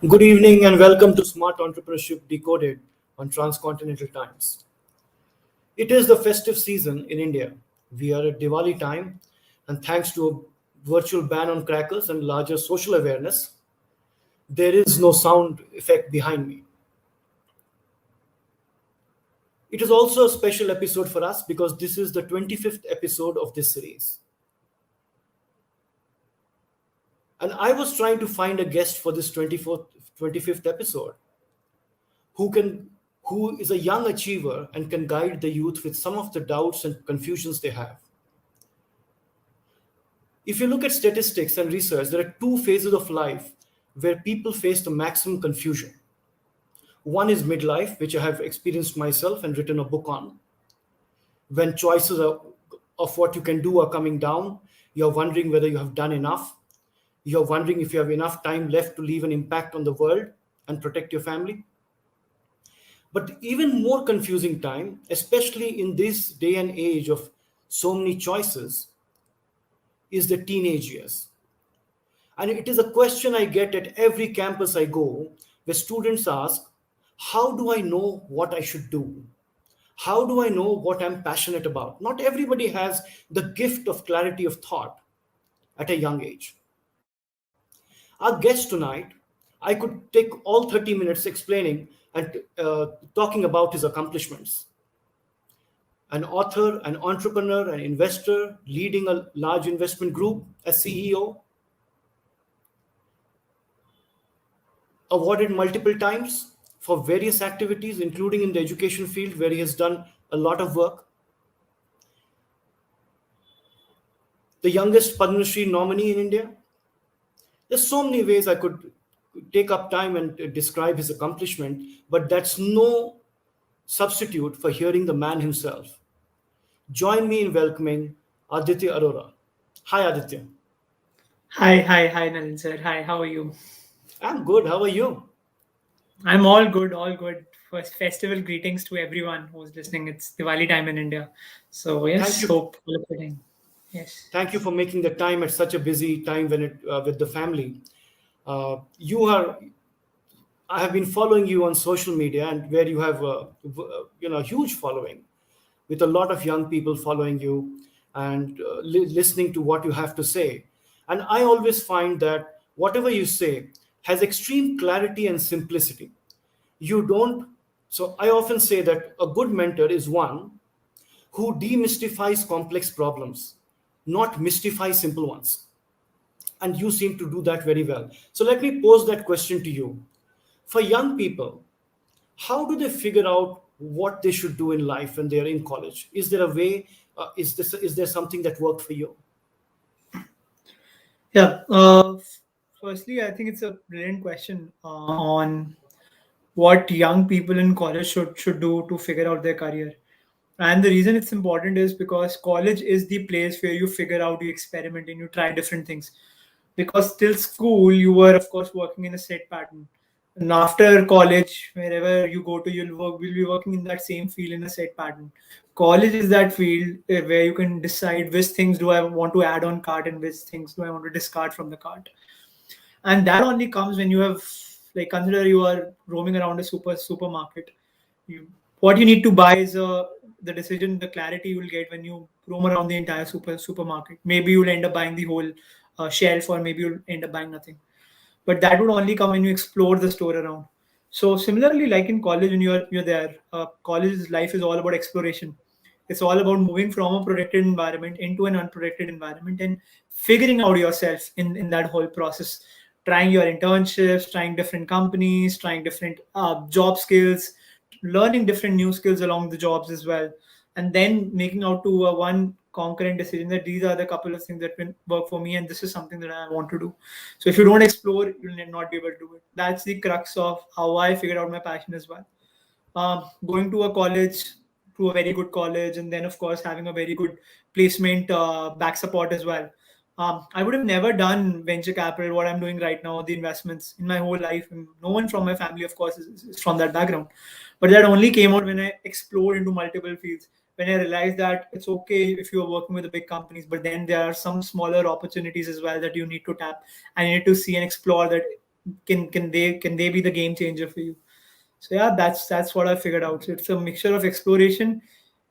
Good evening and welcome to Smart Entrepreneurship Decoded on Transcontinental Times. It is the festive season in India. We are at Diwali time, and thanks to a virtual ban on crackers and larger social awareness, there is no sound effect behind me. It is also a special episode for us because this is the 25th episode of this series. And I was trying to find a guest for this 25th episode who is a young achiever and can guide the youth with some of the doubts and confusions they have. If you look at statistics and research, there are two phases of life where people face the maximum confusion. One is midlife, which I have experienced myself and written a book on. When choices of what you can do are coming down, you're wondering whether you have done enough. You're wondering if you have enough time left to leave an impact on the world and protect your family. But even more confusing time, especially in this day and age of so many choices, is the teenage years. And it is a question I get at every campus I go, where students ask, how do I know what I should do? How do I know what I'm passionate about? Not everybody has the gift of clarity of thought at a young age. Our guest tonight, I could take all 30 minutes explaining and talking about his accomplishments. An author, an entrepreneur, an investor, leading a large investment group as CEO, awarded multiple times for various activities, including in the education field, where he has done a lot of work. The youngest Padma Shri nominee in India. There's so many ways I could take up time and describe his accomplishment, but that's no substitute for hearing the man himself. Join me in welcoming Aditya Arora. Hi, Aditya. Hi, Nalin sir. Hi, how are you? I'm good. How are you? I'm all good, all good. First, festival greetings to everyone who's listening. It's Diwali time in India. So, Thank yes, you. hope all is fitting. Yes. Thank you for making the time at such a busy time with the family. You are. I have been following you on social media, and where you have a huge following, with a lot of young people following you and listening to what you have to say. And I always find that whatever you say has extreme clarity and simplicity. You don't. So I often say that a good mentor is one who demystifies complex problems, not mystify simple ones. And you seem to do that very well. So let me pose that question to you. For young people, how do they figure out what they should do in life when they are in college? Is there a way? Is there something that worked for you? Yeah. Firstly, I think it's a brilliant question on what young people in college should do to figure out their career. And the reason it's important is because college is the place where you figure out, you experiment, and you try different things. Because till school, you were, of course, working in a set pattern. And after college, wherever you go to, will be working in that same field in a set pattern. College is that field where you can decide which things do I want to add on cart and which things do I want to discard from the cart. And that only comes when you have, like, consider you are roaming around a supermarket. What you need to buy is the decision, the clarity you will get when you roam around the entire supermarket. Maybe you'll end up buying the whole shelf, or maybe you'll end up buying nothing. But that would only come when you explore the store around. So similarly, like in college, when you're there, college life is all about exploration. It's all about moving from a protected environment into an unprotected environment and figuring out yourself in that whole process. Trying your internships, trying different companies, trying different job skills, learning different new skills along the jobs as well, and then making out to one concurrent decision that these are the couple of things that will work for me, and this is something that I want to do. So if you don't explore, you'll not be able to do it. That's the crux of how I figured out my passion as well. Going to a college, to a very good college, and then of course having a very good placement back support as well. I would have never done venture capital, what I'm doing right now, the investments in my whole life. And no one from my family, of course, is from that background. But that only came out when I explored into multiple fields. When I realized that it's okay if you are working with the big companies, but then there are some smaller opportunities as well that you need to tap. And you need to see and explore that can they be the game changer for you? So yeah, that's what I figured out. So it's a mixture of exploration.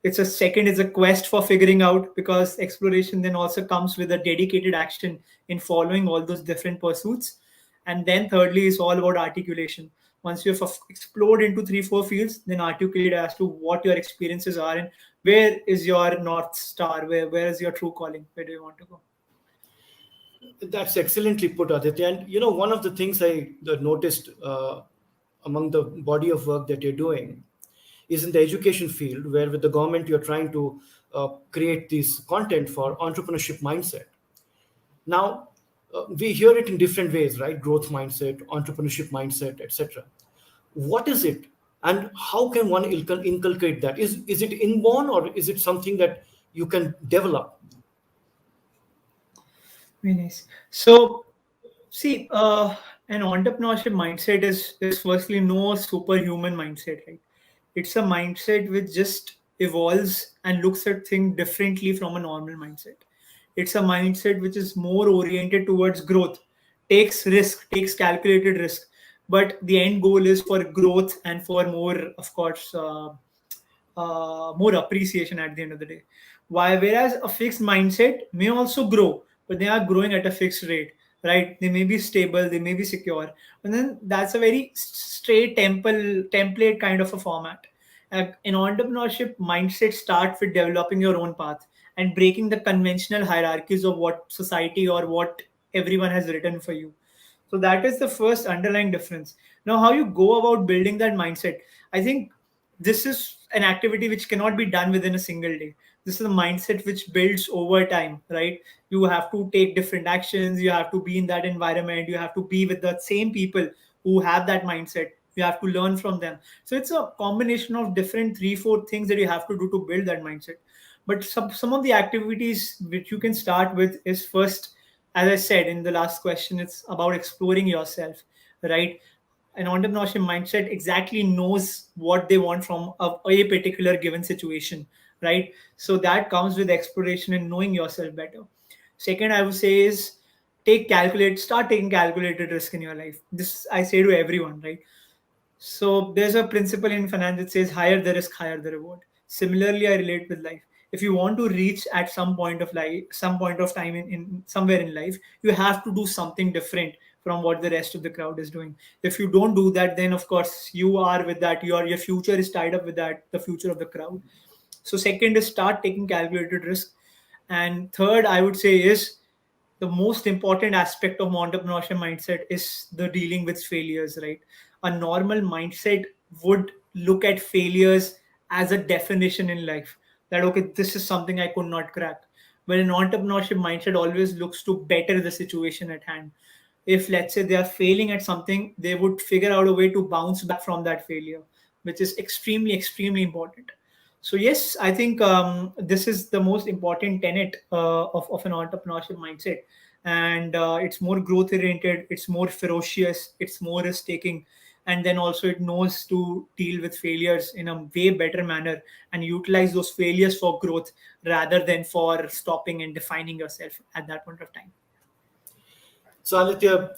It's a quest for figuring out, because exploration then also comes with a dedicated action in following all those different pursuits. And then thirdly is all about articulation. Once you've explored into three, four fields, then articulate as to what your experiences are and where is your North Star, where is your true calling, where do you want to go? That's excellently put, Aditya. And one of the things I noticed among the body of work that you're doing is in the education field, where with the government you're trying to create this content for entrepreneurship mindset. Now, we hear it in different ways, right? Growth mindset, entrepreneurship mindset, etc. What is it, and how can one inculcate that? Is it inborn, or is it something that you can develop? Very nice. So, see, an entrepreneurship mindset is firstly no superhuman mindset, right? It's a mindset which just evolves and looks at things differently from a normal mindset. It's a mindset which is more oriented towards growth, takes risk, takes calculated risk, but the end goal is for growth and for more, of course, more appreciation at the end of the day. Why? Whereas a fixed mindset may also grow, but they are growing at a fixed rate, right? They may be stable, they may be secure, and then that's a very straight template kind of a format. An entrepreneurship mindset starts with developing your own path and breaking the conventional hierarchies of what society or what everyone has written for you. So that is the first underlying difference. Now, how you go about building that mindset, I think this is an activity which cannot be done within a single day. This is a mindset which builds over time, right? You have to take different actions, you have to be in that environment, you have to be with the same people who have that mindset. You have to learn from them. So it's a combination of different three, four things that you have to do to build that mindset. But some of the activities which you can start with is first, as I said in the last question, it's about exploring yourself, right? An entrepreneurship mindset exactly knows what they want from a particular given situation, right? So that comes with exploration and knowing yourself better. Second, I would say is start taking calculated risk in your life. This I say to everyone, right? So there's a principle in finance that says higher the risk, higher the reward. Similarly, I relate with life. If you want to reach at some point of life, some point of time in somewhere in life, you have to do something different from what the rest of the crowd is doing. If you don't do that, then of course you are with that. Your future is tied up with that, the future of the crowd. So second is start taking calculated risk. And third, I would say is the most important aspect of entrepreneurship mindset is the dealing with failures, right? A normal mindset would look at failures as a definition in life, that okay, this is something I could not crack. But an entrepreneurship mindset always looks to better the situation at hand. If let's say they are failing at something, they would figure out a way to bounce back from that failure, which is extremely important. So yes, I think this is the most important tenet of an entrepreneurship mindset. And it's more growth oriented, it's more ferocious, it's more risk taking, and then also it knows to deal with failures in a way better manner and utilize those failures for growth rather than for stopping and defining yourself at that point of time. So Aditya,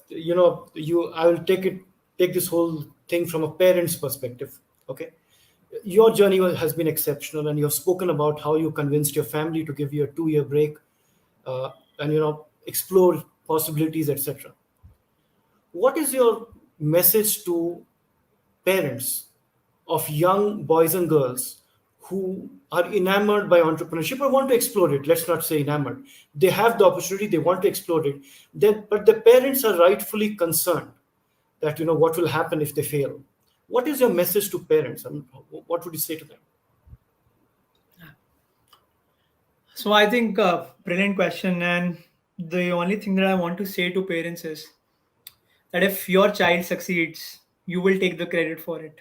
I will take this whole thing from a parent's perspective. Okay, your journey has been exceptional, and you have spoken about how you convinced your family to give you a 2-year break, and explore possibilities, etc. What is your message to parents of young boys and girls who are enamored by entrepreneurship or want to explore it? Let's not say enamored. They have the opportunity, they want to explore it. But the parents are rightfully concerned that what will happen if they fail. What is your message to parents? I mean, what would you say to them? So I think brilliant question, and the only thing that I want to say to parents is that if your child succeeds, you will take the credit for it.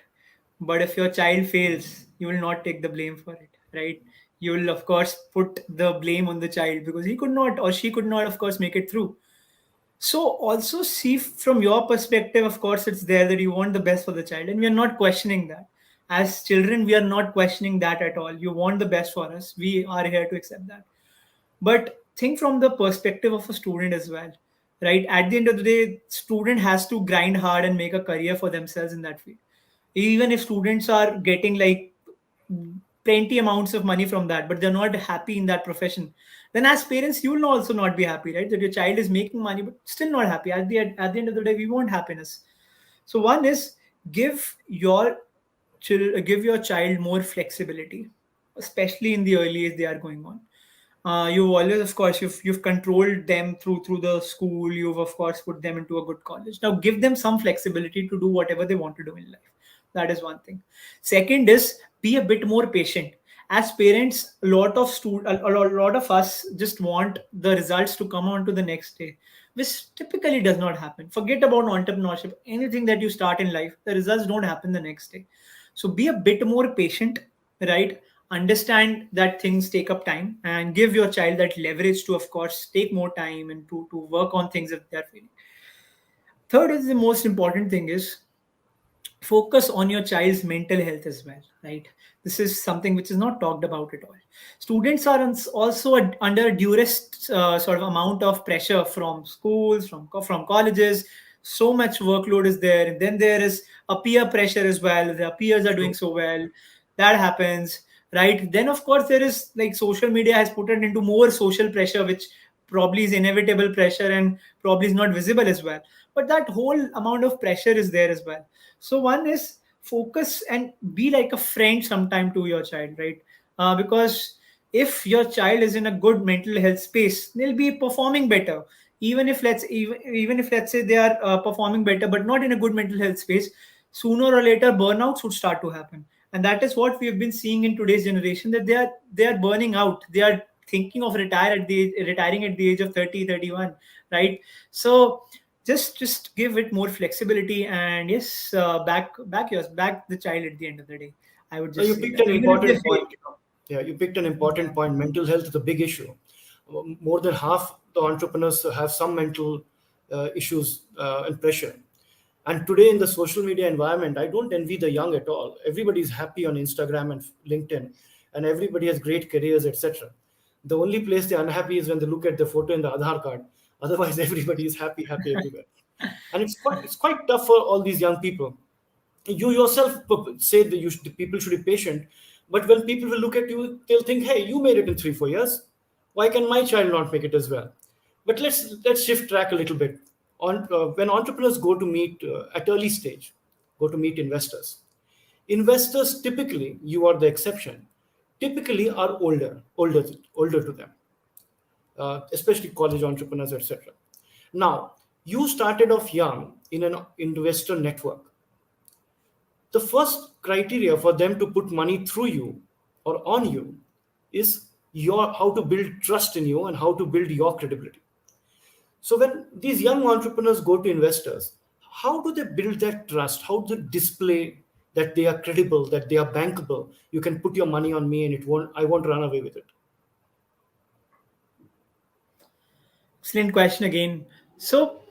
But if your child fails, you will not take the blame for it, right? You will, of course, put the blame on the child because he could not or she could not, of course, make it through. So also see from your perspective, of course, it's there that you want the best for the child, and we are not questioning that. As children, we are not questioning that at all. You want the best for us. We are here to accept that. But think from the perspective of a student as well. right? At the end of the day, student has to grind hard and make a career for themselves in that field. Even if students are getting like plenty amounts of money from that, but they're not happy in that profession, then as parents you will also not be happy, right? That your child is making money but still not happy. At the end of the day, we want happiness. So one is, give your give your child more flexibility, especially in the early age they are going on. You've always, of course, you've controlled them through the school. You've of course put them into a good college. Now give them some flexibility to do whatever they want to do in life. That is one thing. Second is, be a bit more patient. As parents, a lot of us just want the results to come on to the next day, which typically does not happen. Forget about entrepreneurship. Anything that you start in life, the results don't happen the next day. So be a bit more patient, right? Understand that things take up time, and give your child that leverage to, of course, take more time and to work on things if they're feeling. Third is the most important thing is, focus on your child's mental health as well, right? This is something which is not talked about at all. Students are also under duress, sort of amount of pressure from schools, from colleges. So much workload is there, and then there is a peer pressure as well. Their peers are doing True. so well, that happens, right? Then of course there is like social media has put it into more social pressure, which probably is inevitable pressure and probably is not visible as well, but that whole amount of pressure is there as well. So one is, focus and be like a friend sometime to your child, right? Because if your child is in a good mental health space, they'll be performing better. Even if let's say they are performing better but not in a good mental health space, sooner or later burnouts would start to happen. And that is what we have been seeing in today's generation, that they are burning out. They are thinking of retiring at the age of 30, 31, right? So just give it more flexibility, and yes, back the child at the end of the day. I would So just you say picked that, an even if they important point. fail. Yeah, you picked an important Yeah. point. Mental health is a big issue. More than half the entrepreneurs have some mental issues and pressure. And today in the social media environment, I don't envy the young at all. Everybody is happy on Instagram and LinkedIn, and everybody has great careers, etc. The only place they're unhappy is when they look at the photo in the Aadhaar card. Otherwise, everybody is happy, happy everywhere. And it's quite tough for all these young people. You yourself say that people should be patient, but when people will look at you, they'll think, hey, you made it in 3 4 years, why can my child not make it as well? But let's shift track a little bit. When entrepreneurs go to meet at early stage, go to meet investors typically, you are the exception, typically are older to them, especially college entrepreneurs, etc. Now, you started off young in an investor network. The first criteria for them to put money through you or on you is your how to build trust in you and how to build your credibility. So when these young entrepreneurs go to investors, how do they build that trust? How do they display that they are credible, that they are bankable? You can put your money on me and I won't run away with it. Excellent question again. So,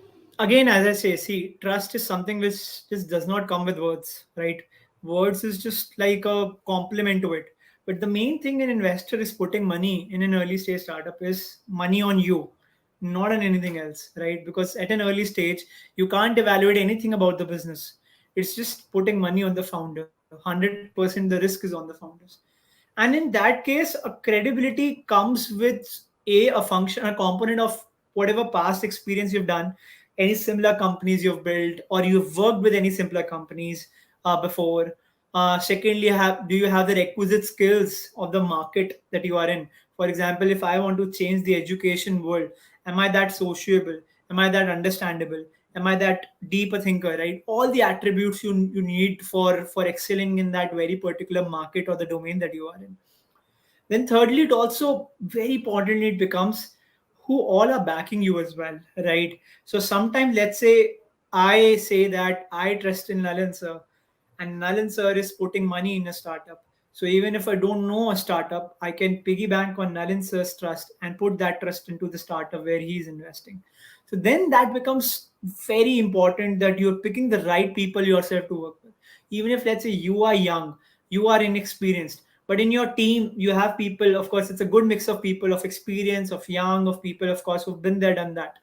again, as I say, see, trust is something which just does not come with words, right? Words is just like a complement to it. But the main thing an investor is putting money in an early stage startup is money on you, not on anything else, right? Because at an early stage, you can't evaluate anything about the business. It's just putting money on the founder. 100% the risk is on the founders. And in that case, a credibility comes with a function, a component of whatever past experience you've done, any similar companies you've built, or you've worked with any similar companies before. Secondly, do you have the requisite skills of the market that you are in? For example, if I want to change the education world, am I that sociable? Am I that understandable? Am I that deep a thinker? Right? All the attributes you need for excelling in that very particular market or the domain that you are in. Then thirdly, it also very importantly it becomes who all are backing you as well, right? So sometimes, let's say I say that I trust in Nalin sir, and Nalin sir is putting money in a startup. So even if I don't know a startup, I can piggy bank on Nalin sir's trust and put that trust into the startup where he's investing. So then that becomes very important, that you're picking the right people yourself to work with. Even if let's say you are young, you are inexperienced, but in your team you have people, of course it's a good mix of people of experience, of young, of people of course who've been there, done that.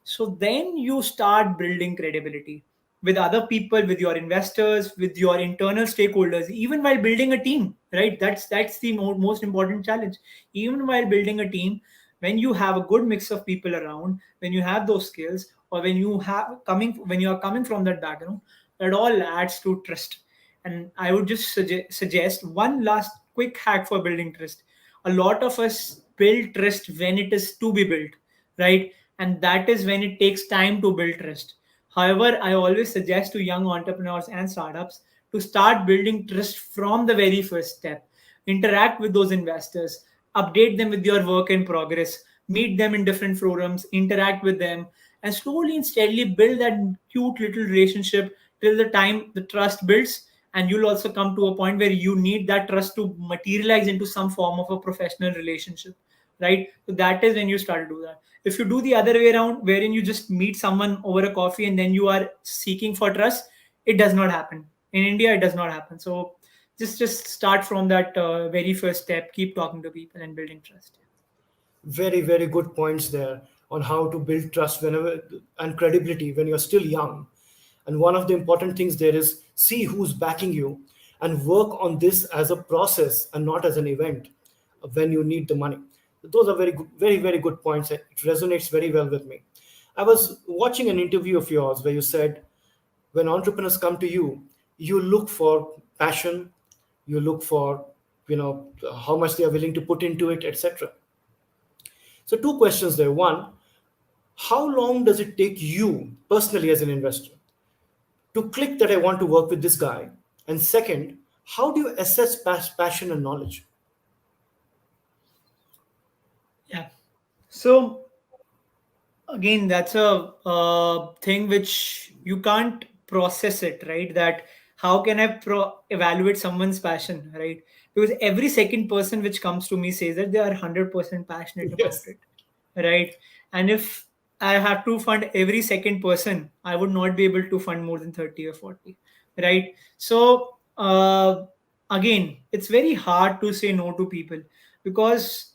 So then you start building credibility with other people, with your investors, with your internal stakeholders, even while building a team, right? That's the most important challenge. Even while building a team, when you have a good mix of people around, when you have those skills, or when you are coming from that background, that all adds to trust. And I would just suggest one last quick hack for building trust. A lot of us build trust when it is to be built, right? And that is when it takes time to build trust. However, I always suggest to young entrepreneurs and startups to start building trust from the very first step. Interact with those investors, update them with your work in progress, meet them in different forums, interact with them, and slowly and steadily build that cute little relationship till the time the trust builds. And you'll also come to a point where you need that trust to materialize into some form of a professional relationship, right? So that is when you start to do that. If you do the other way around, wherein you just meet someone over a coffee and then you are seeking for trust, it does not happen. In India, it does not happen. So just start from that very first step. Keep talking to people and building trust. Very, very good points there on how to build trust whenever and credibility when you're still young. And one of the important things there is see who's backing you and work on this as a process and not as an event when you need the money. Those are very good, very, very good points. It resonates very well with me. I was watching an interview of yours where you said when entrepreneurs come to you, you look for passion, you look for how much they are willing to put into it, etc. So, two questions there. One, how long does it take you personally as an investor to click that I want to work with this guy? And second, how do you assess passion and knowledge? Yeah. So again, that's a thing which you can't process it, right? That how can I evaluate someone's passion, right? Because every second person which comes to me says that they are 100% passionate about Yes. it, right? And if I have to fund every second person, I would not be able to fund more than 30 or 40, right? So again, it's very hard to say no to people because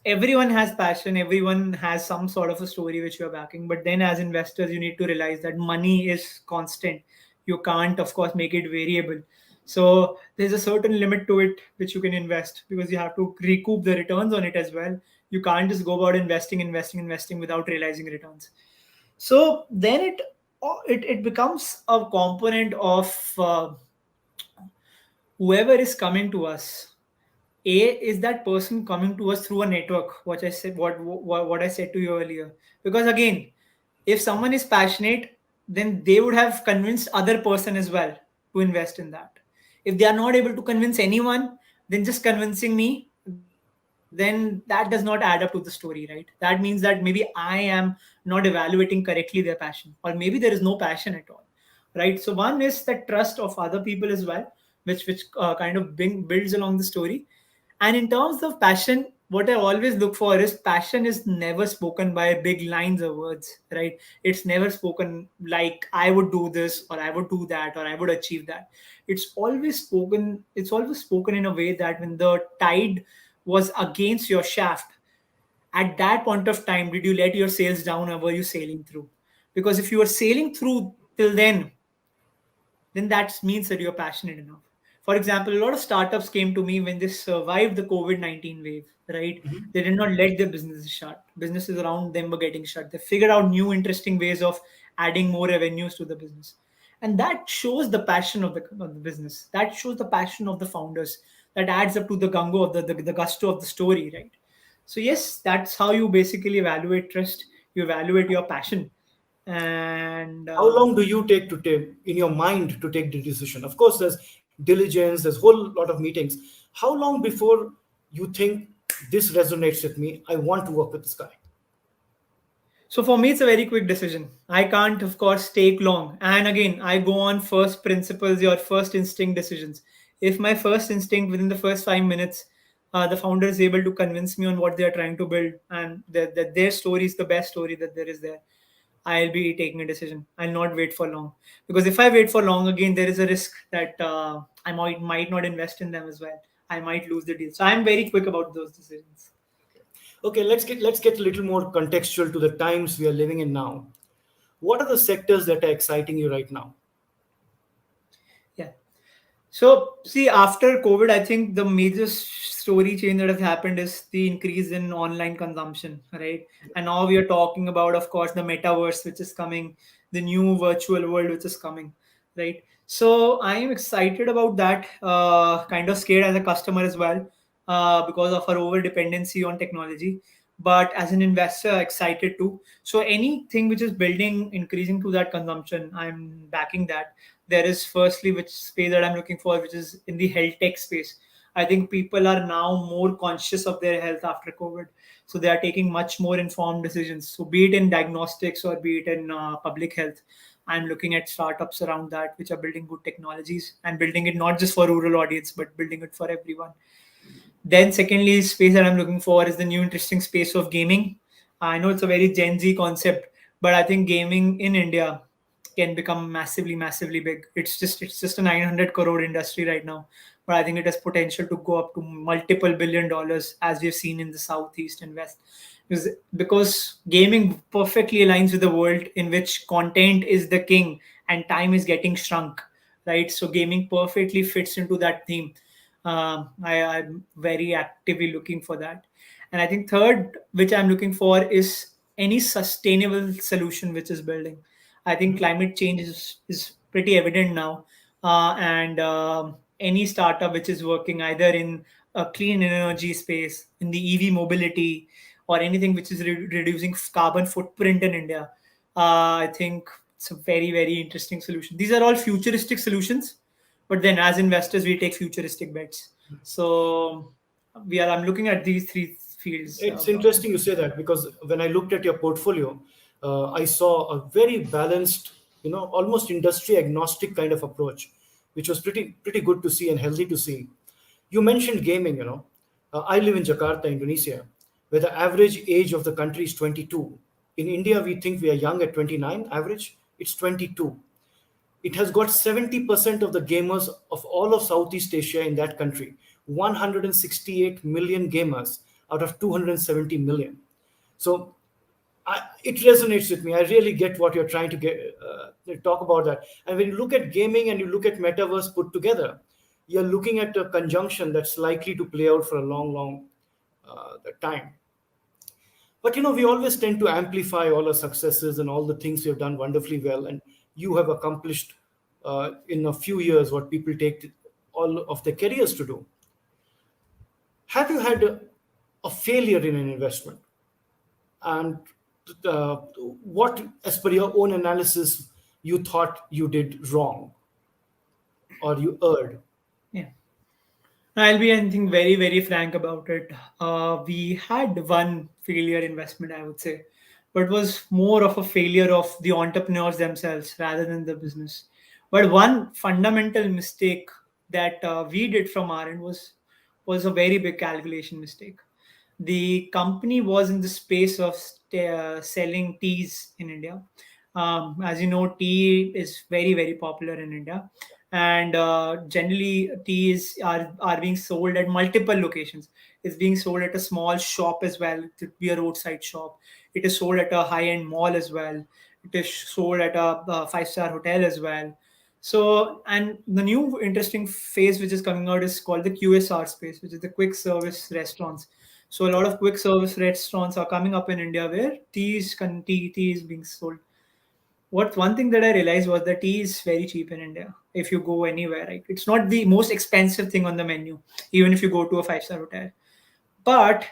everyone has passion, everyone has some sort of a story which you're backing, but then as investors you need to realize that money is constant. You can't of course make it variable. So there's a certain limit to it which you can invest because you have to recoup the returns on it as well. You can't just go about investing without realizing returns. So then it becomes a component of whoever is coming to us. A is that person coming to us through a network. What I said, what I said to you earlier. Because again, if someone is passionate, then they would have convinced other person as well to invest in that. If they are not able to convince anyone, then just convincing me, then that does not add up to the story, right? That means that maybe I am not evaluating correctly their passion, or maybe there is no passion at all, right? So one is that trust of other people as well, which kind of builds along the story. And in terms of passion, what I always look for is passion is never spoken by big lines or words, right? It's never spoken like I would do this or I would do that or I would achieve that. It's always spoken in a way that when the tide was against your shaft, at that point of time, did you let your sails down or were you sailing through? Because if you were sailing through till then that means that you're passionate enough. For example, a lot of startups came to me when they survived the COVID 19 wave, right? Mhm. They did not let their businesses shut. Businesses around them were getting shut. They figured out new, interesting ways of adding more revenues to the business. And that shows the passion of the business. That shows the passion of the founders. That adds up to the gungo of the gusto of the story, right? So, yes, that's how you basically evaluate trust. You evaluate your passion. And How long do you take to take in your mind to take the decision? Of course, there's diligence, there's whole lot of meetings. How long before you think this resonates with me? I want to work with this guy. So for me, it's a very quick decision. I can't, of course, take long. And again, I go on first principles or first instinct decisions. If my first instinct within the first 5 minutes, the founder is able to convince me on what they are trying to build and that their story is the best story that there is there, I'll be taking a decision. I'll not wait for long because if I wait for long, again, there is a risk that I might not invest in them as well. I might lose the deal. So I'm very quick about those decisions. Okay, let's get a little more contextual to the times we are living in now. What are the sectors that are exciting you right now? Yeah. So, see, after COVID, I think the major story change that has happened is the increase in online consumption, right? And now we are talking about, of course, the metaverse, which is coming, the new virtual world, which is coming, right? So, I am excited about that, kind of scared as a customer as well, because of our over dependency on technology. But as an investor, excited too. So, anything which is building, increasing to that consumption, I'm backing that. There is firstly which space that I'm looking for, which is in the health tech space. I think people are now more conscious of their health after COVID, so they are taking much more informed decisions. So be it in diagnostics or be it in public health, I'm looking at startups around that which are building good technologies and building it not just for rural audience but building it for everyone. Then, secondly, space that I'm looking for is the new interesting space of gaming. I know it's a very Gen Z concept, but I think gaming in India can become massively, massively big. It's just a 900 crore industry right now, but I think it has potential to go up to multiple $1 billion as we've seen in the southeast and west. Because gaming perfectly aligns with the world in which content is the king and time is getting shrunk, right? So gaming perfectly fits into that theme. I'm very actively looking for that. And I think third, which I'm looking for, is any sustainable solution which is building. I think climate change is pretty evident now. And any startup which is working either in a clean energy space, in the EV mobility, or anything which is reducing carbon footprint in India, I think it's a very, very interesting solution. These are all futuristic solutions, but then as investors we take futuristic bets. So I'm looking at these three fields It's broadly. interesting you say that because when I looked at your portfolio, I saw a very balanced, almost industry agnostic kind of approach, which was pretty good to see and healthy to see. You mentioned gaming. I live in Jakarta, Indonesia, where the average age of the country is 22. In India, we think we are young at 29 average. It's 22. It has got 70% of the gamers of all of Southeast Asia in that country, 168 million gamers out of 270 million. So it resonates with me. I really get what you're trying to talk about that. And when you look at gaming and you look at metaverse put together, you're looking at a conjunction that's likely to play out for a long, long time. But we always tend to amplify all our successes and all the things we have done wonderfully well, and you have accomplished in a few years what people take all of their careers to do. Have you had a failure in an investment, and what, as per your own analysis, you thought you did wrong or you erred? Yeah. I'll be anything very, very frank about it. We had one failure investment, I would say, but it was more of a failure of the entrepreneurs themselves rather than the business. But one fundamental mistake that we did from our end was a very big calculation mistake. The company was in the space of selling teas in India. As you know, tea is very, very popular in India, and generally teas are being sold at multiple locations. It's being sold at a small shop as well, to be a roadside shop. It is sold at a high-end mall as well. It is sold at a five-star hotel as well. So, and the new interesting phase which is coming out is called the QSR space, which is the quick service restaurants. So a lot of quick service restaurants are coming up in India where tea is being sold. What one thing that I realized was that tea is very cheap in India. If you go anywhere, right, it's not the most expensive thing on the menu, even if you go to a five-star hotel. But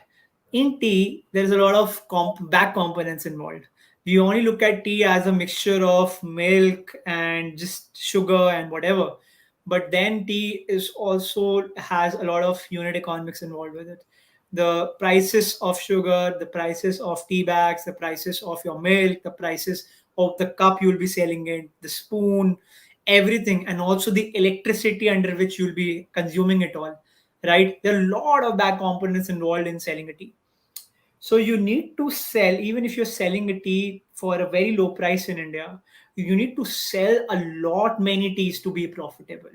in tea, there's a lot of back components involved. We only look at tea as a mixture of milk and just sugar and whatever. But then tea is also has a lot of unit economics involved with it. The prices of sugar, the prices of tea bags, the prices of your milk, the prices of the cup you'll be selling it, the spoon, everything, and also the electricity under which you'll be consuming it all, right? There are a lot of back components involved in selling a tea. So you need to sell, even if you're selling a tea for a very low price in India, you need to sell a lot many teas to be profitable,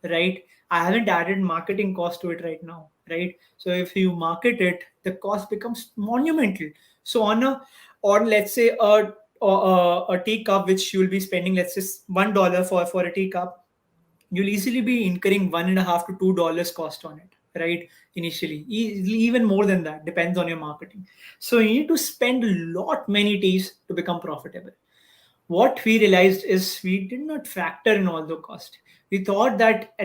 right? I haven't added marketing cost to it right now. right? So if you market it, the cost becomes monumental. So on let's say a teacup which you'll be spending, let's say $1 for a teacup, you'll easily be incurring $1.5 to $2 cost on it, right? Initially, even more than that, depends on your marketing. So you need to spend a lot many teas to become profitable. What we realized is we did not factor in all the cost. We thought that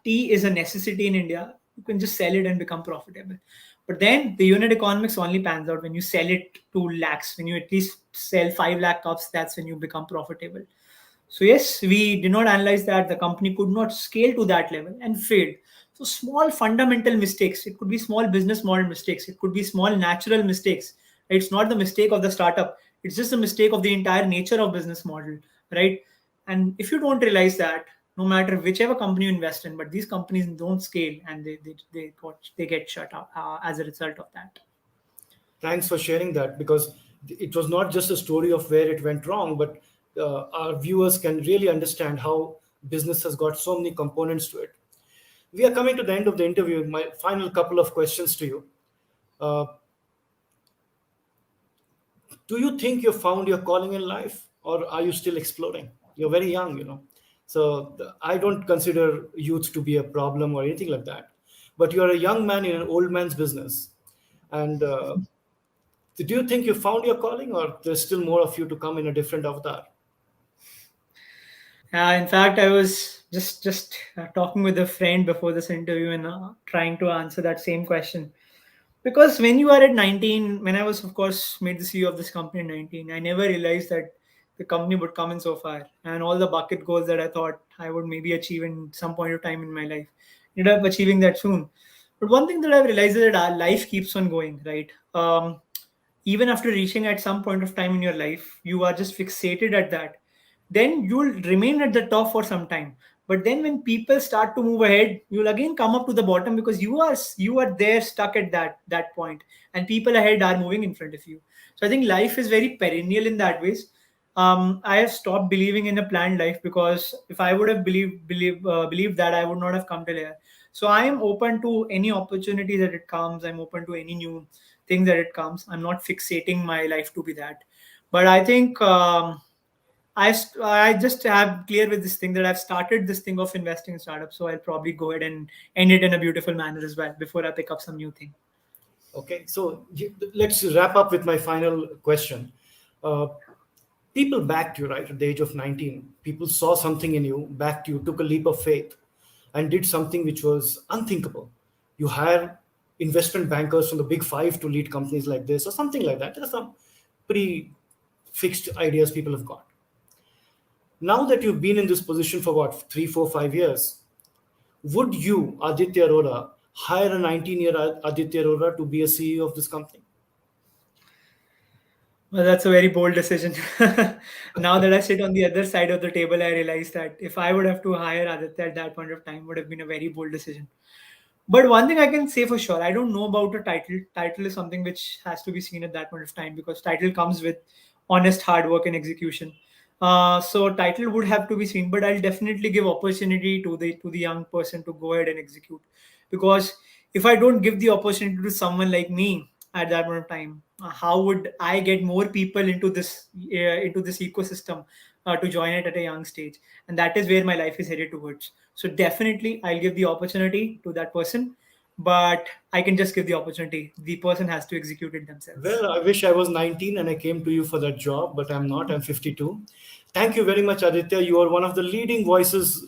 tea is a necessity in India. You can just sell it and become profitable. But then the unit economics only pans out when you sell it to lakhs. When you at least sell 5 lakh cups, that's when you become profitable. So yes, we did not analyze that the company could not scale to that level and failed. So small fundamental mistakes. It could be small business model mistakes. It could be small natural mistakes. It's not the mistake of the startup. It's just a mistake of the entire nature of business model, right? And if you don't realize that, no matter whichever company you invest in, but these companies don't scale and they get shut up as a result of that. Thanks for sharing that, because it was not just a story of where it went wrong, but our viewers can really understand how business has got so many components to it. We are coming to the end of the interview. My final couple of questions to you. Uh, do you think you found your calling in life, or are you still exploring? You're very young, So I don't consider youth to be a problem or anything like that. But you're a young man in an old man's business. And do you think you found your calling, or there's still more of you to come in a different avatar? In fact, I was just talking with a friend before this interview and trying to answer that same question. Because when you are at 19, when I was, of course, made the CEO of this company at 19, I never realized that the company would come in so far. And all the bucket goals that I thought I would maybe achieve in some point of time in my life, ended up achieving that soon. But one thing that I've realized is that our life keeps on going, right? Even after reaching at some point of time in your life, you are just fixated at that, then you'll remain at the top for some time. But then when people start to move ahead, you'll again come up to the bottom because you are there stuck at that point, and people ahead are moving in front of you. So I think life is very perennial in that ways. I have stopped believing in a planned life, because if I would have believed that, I would not have come till here. So I am open to any opportunity that it comes. I'm open to any new thing that it comes. I'm not fixating my life to be that. But I think I just have clear with this thing that I've started this thing of investing in startups. So I'll probably go ahead and end it in a beautiful manner as well before I pick up some new thing. Okay, so let's wrap up with my final question. Uh, People backed you, right, at the age of 19. People saw something in you, backed you, took a leap of faith, and did something which was unthinkable. You hire investment bankers from the big five to lead companies like this, or something like that. There are some pretty fixed ideas people have got. Now that you've been in this position for what, 3, 4, 5 years, would you, Aditya Arora, hire a 19-year Aditya Arora to be a CEO of this company? Well, that's a very bold decision. Now that I sit on the other side of the table, I realize that if I would have to hire Aditya at that point of time, would have been a very bold decision. But one thing I can say for sure, I don't know about a title. Title is something which has to be seen at that point of time, because title comes with honest hard work and execution. So title would have to be seen, but I'll definitely give opportunity to the young person to go ahead and execute, because if I don't give the opportunity to someone like me at that point of time, how would I get more people into this ecosystem to join it at a young stage? And that is where my life is headed towards. So definitely, I'll give the opportunity to that person, but I can just give the opportunity. The person has to execute it themselves. Well, I wish I was 19 and I came to you for that job, but I'm not. I'm 52. Thank you very much, Aditya. You are one of the leading voices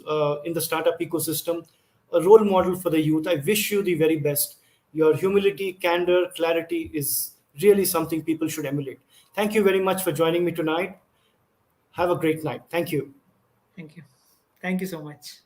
in the startup ecosystem, a role model for the youth. I wish you the very best. Your humility, candor, clarity is really something people should emulate. Thank you very much for joining me tonight. Have a great night. Thank you. Thank you. Thank you so much.